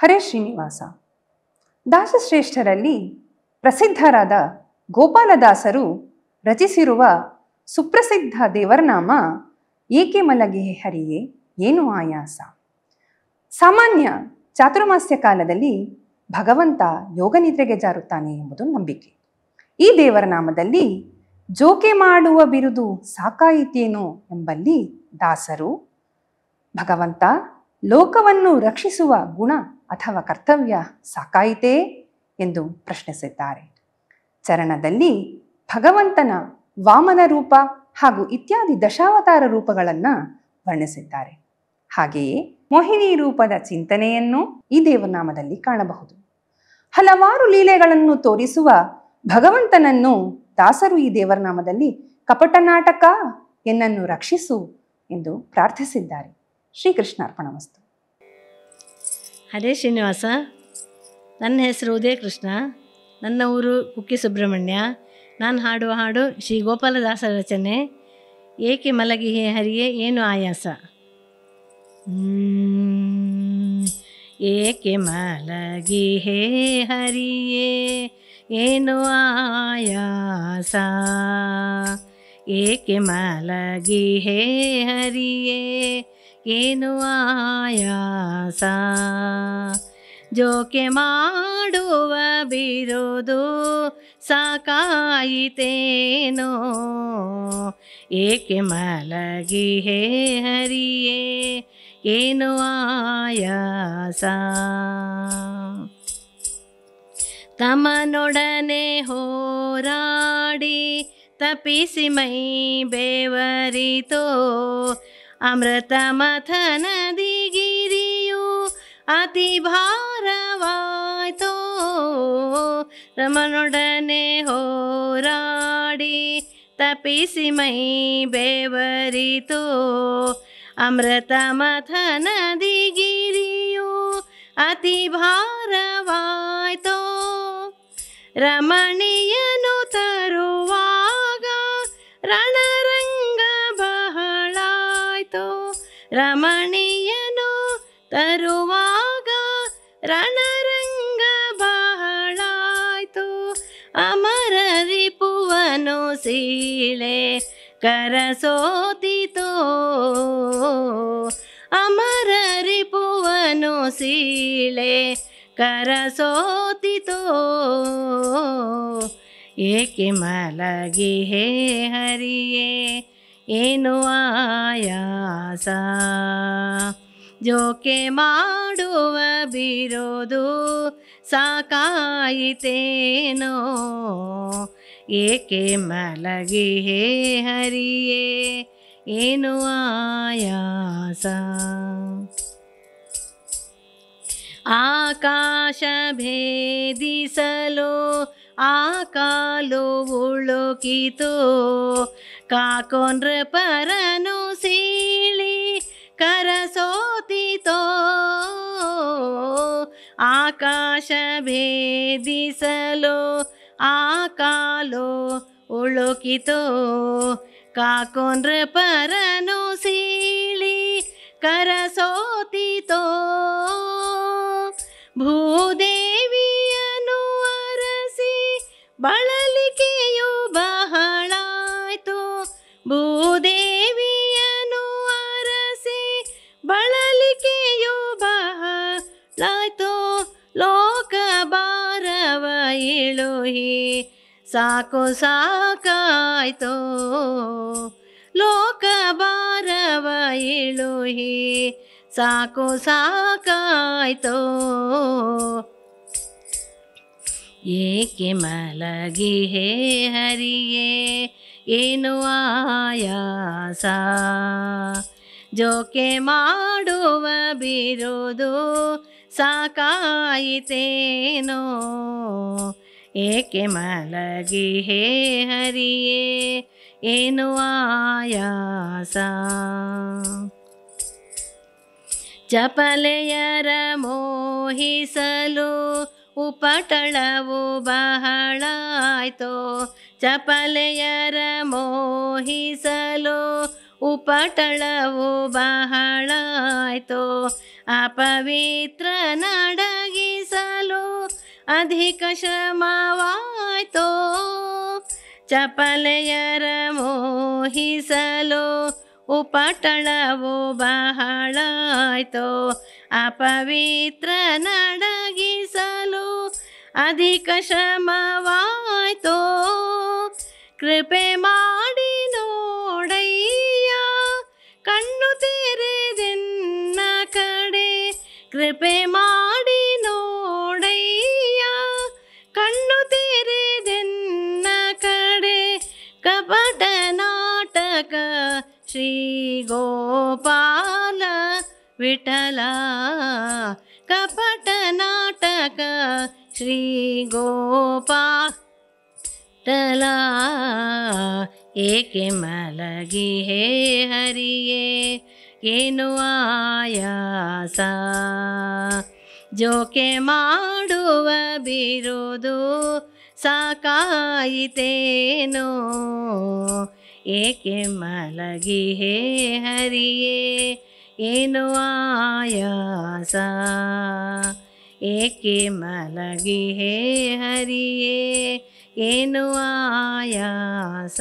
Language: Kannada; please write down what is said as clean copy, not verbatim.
ಹರೇ ಶ್ರೀನಿವಾಸ. ದಾಸಶ್ರೇಷ್ಠರಲ್ಲಿ ಪ್ರಸಿದ್ಧರಾದ ಗೋಪಾಲದಾಸರು ರಚಿಸಿರುವ ಸುಪ್ರಸಿದ್ಧ ದೇವರನಾಮ ಏಕೆ ಮಲಗಿಹೆ ಹರಿಯೇ ಏನು ಆಯಾಸ. ಸಾಮಾನ್ಯ ಚಾತುರ್ಮಾಸ್ಯ ಕಾಲದಲ್ಲಿ ಭಗವಂತ ಯೋಗನಿದ್ರೆಗೆ ಜಾರುತ್ತಾನೆ ಎಂಬುದು ನಂಬಿಕೆ. ಈ ದೇವರನಾಮದಲ್ಲಿ ಜೋಕೆ ಮಾಡುವ ಬಿರುದು ಸಾಕಾಯಿತೇನೋ ಎಂಬಲ್ಲಿ ದಾಸರು ಭಗವಂತ ಲೋಕವನ್ನು ರಕ್ಷಿಸುವ ಗುಣ ಅಥವಾ ಕರ್ತವ್ಯ ಸಾಕಾಯಿತೇ ಎಂದು ಪ್ರಶ್ನಿಸಿದ್ದಾರೆ. ಚರಣದಲ್ಲಿ ಭಗವಂತನ ವಾಮನ ರೂಪ ಹಾಗೂ ಇತ್ಯಾದಿ ದಶಾವತಾರ ರೂಪಗಳನ್ನು ವರ್ಣಿಸಿದ್ದಾರೆ. ಹಾಗೆಯೇ ಮೋಹಿನಿ ರೂಪದ ಚಿಂತನೆಯನ್ನು ಈ ದೇವನಾಮದಲ್ಲಿ ಕಾಣಬಹುದು. ಹಲವಾರು ಲೀಲೆಗಳನ್ನು ತೋರಿಸುವ ಭಗವಂತನನ್ನು ದಾಸರು ಈ ದೇವರನಾಮದಲ್ಲಿ ಕಪಟ ನಾಟಕ ಎನ್ನನ್ನು ರಕ್ಷಿಸು ಎಂದು ಪ್ರಾರ್ಥಿಸಿದ್ದಾರೆ. ಶ್ರೀಕೃಷ್ಣಾರ್ಪಣಮಸ್ತು. ಹರೇ ಶ್ರೀನಿವಾಸ. ನನ್ನ ಹೆಸರು ಉದಯ ಕೃಷ್ಣ. ನನ್ನ ಊರು ಕುಕ್ಕೆ ಸುಬ್ರಹ್ಮಣ್ಯ. ನಾನು ಹಾಡುವ ಹಾಡು ಶ್ರೀ ಗೋಪಾಲದಾಸರ ರಚನೆ ಏಕೆ ಮಲಗಿಹೆ ಹರಿಯೇ ಏನು ಆಯಾಸ. ಏಕೆ ಮಲಗಿಹೆ ಹರಿಯೇ ಏನು ಆಯಾಸ. ಏಕೆ ಮಲಗಿಹೆ ಹರಿಯೇ ಏನು ಆಯಾಸ. ಜೋಕೆ ಮಾಡುವ ಬಿರುದು ಸಾಕಾಯಿತೇನೋ. ಏಕೆ ಮಲಗಿಹೆ ಹರಿಯೇ ಏನು ಆಯಾಸ. ತಮನೊಡನೆ ಹೋರಾಡಿ ತಪಿಸಿ ಮೈ ಬೆವರಿತೋ. ಅಮೃತ ಮಥನದಿ ಗಿರಿಯು ಅತಿ ಭಾರವಾಯ್ತೋ. ತಮನೊಡನೆ ಹೋರಾಡಿ ತಪಿಸಿ ಮೈ ಬೆವರಿತೋ. ಅಮೃತ ಮಥನದಿ ಗಿರಿಯು ಅತಿ ಭಾರವಾಯ್ತೋ. ರಮಣೀಯನು ತರುವಾಗ ರಣರಂಗ ಬಹಳಾಯ್ತೋ. ರಮಣೀಯನು ತರುವಾಗ ರಣರಂಗ ಬಹಳಾಯ್ತು. ಅಮರ ರಿಪುವನು ಸೀಳೆ ಕರಸೋತಿತೋ. ಅಮರ ರಿಪುವನು ಸೀಳೆ ಕರಸೋತಿತೋ. ಏಕೆ ಮಲಗಿಹೆ ಹರಿಯೇ ಏನು ಆಯಾಸ. ಜೋಕೆ ಮಾಡುವ ಬಿರುದು ಸಾಕಾಯಿತೇನೋ. ಏಕೆ ಮಲಗಿಹೆ ಹರಿಯೇ ಏನು ಆಯಾಸ. ಆಕಾಶ ಭೇದಿಸಲು ಆಕಾಲು ಉಳುಕಿತು. ಕಾಕೊಂಡ್ರ ಪರನು ಸೀಳಿ ಕರಸೋತಿತೋ. ಆಕಾಶ ಭೇದಿಸಲು ಆಕಾಲು ಉಳುಕಿತೋ. ಕಾಕೊಂಡ್ರ ಪರನು ಸೀಳಿ ಕರಸೋತಿತೋ. ಭೂದೇವಿಯನು ಅರಸಿ ಬಳಲಿಕೆಯು ಬಹಳಾಯ್ತು. ಭೂದೇವಿಯನು ಅರಸಿ ಬಳಲಿಕೆಯು ಬಹಳಾಯ್ತು. ಲೋಕ ಭಾರವ ಇಳುಹಿ ಸಾಕು ಸಾಕಾಯ್ತು. ಲೋಕ ಭಾರವ ಇಳುಹಿ ಸಾಕು ಸಾಕಾಯ್ತು. ಏಕೆ ಮಲಗಿಹೆ ಹರಿಯೇ ಏನು ಆಯಾಸ. ಜೋಕೆ ಮಾಡುವ ಬಿರುದು ಸಾಕಾಯಿತೇನೋ. ಏಕೆ ಮಲಗಿಹೆ ಹರಿಯೇ ಏನು ಆಯಾಸ. ಚಪಲೆಯರ ಮೋಹಿಸಲು ಉಪಟಳವು ಬಹಳಾಯ್ತೋ. ಚಪಲೆಯರ ಮೋಹಿಸಲು ಉಪಟಳವು ಬಹಳಾಯ್ತೋ. ಅಪವಿತ್ರ ನಡಗಿಸಲು ಅಧಿಕ ಶ್ರಮವಾಯ್ತೋ, ಚಪಲೆಯರ ಮೋಹಿಸಲು ಉಪಟಳವು ಬಹಳಾಯ್ತೋ. ಅಪವಿತ್ರ ನಡಗಿಸಲು ಅಧಿಕ ಶ್ರಮವಾಯ್ತೋ, ಕೃಪೆ ಮಾಡಿ ನೋಡಯ್ಯ ಕಣ್ಣು ತೆರೆದೆನ್ನ ಕಡೆ. ಕೃಪೆ ಮಾಡಿ ನೋಡಯ್ಯ ಕಣ್ಣು ತೆರೆದೆನ್ನ ಕಡೆ. ಕಪಟ ನಾಟಕ ಶ್ರೀ ಗೋಪಾಲ ವಿಠಲ, ಕಪಟ ನಾಟಕ ಶ್ರೀ ಗೋಪಾಲ. ಏಕೆ ಮಲಗಿಹೇ ಹರಿಯೇ ಏನು ಆಯಾಸ, ಜೋಕೆ ಮಾಡುವ ಬಿರುದು ಸಾಕಾಯಿತೇನೋ. ಏಕೆ ಮಲಗಿಹೇ ಹರಿಯೇ ಏನು ಆಯಾಸ, ಏಕೆ ಮಲಗಿಹೇ ಹರಿಯೇ ಏನು ಆಯಾಸ.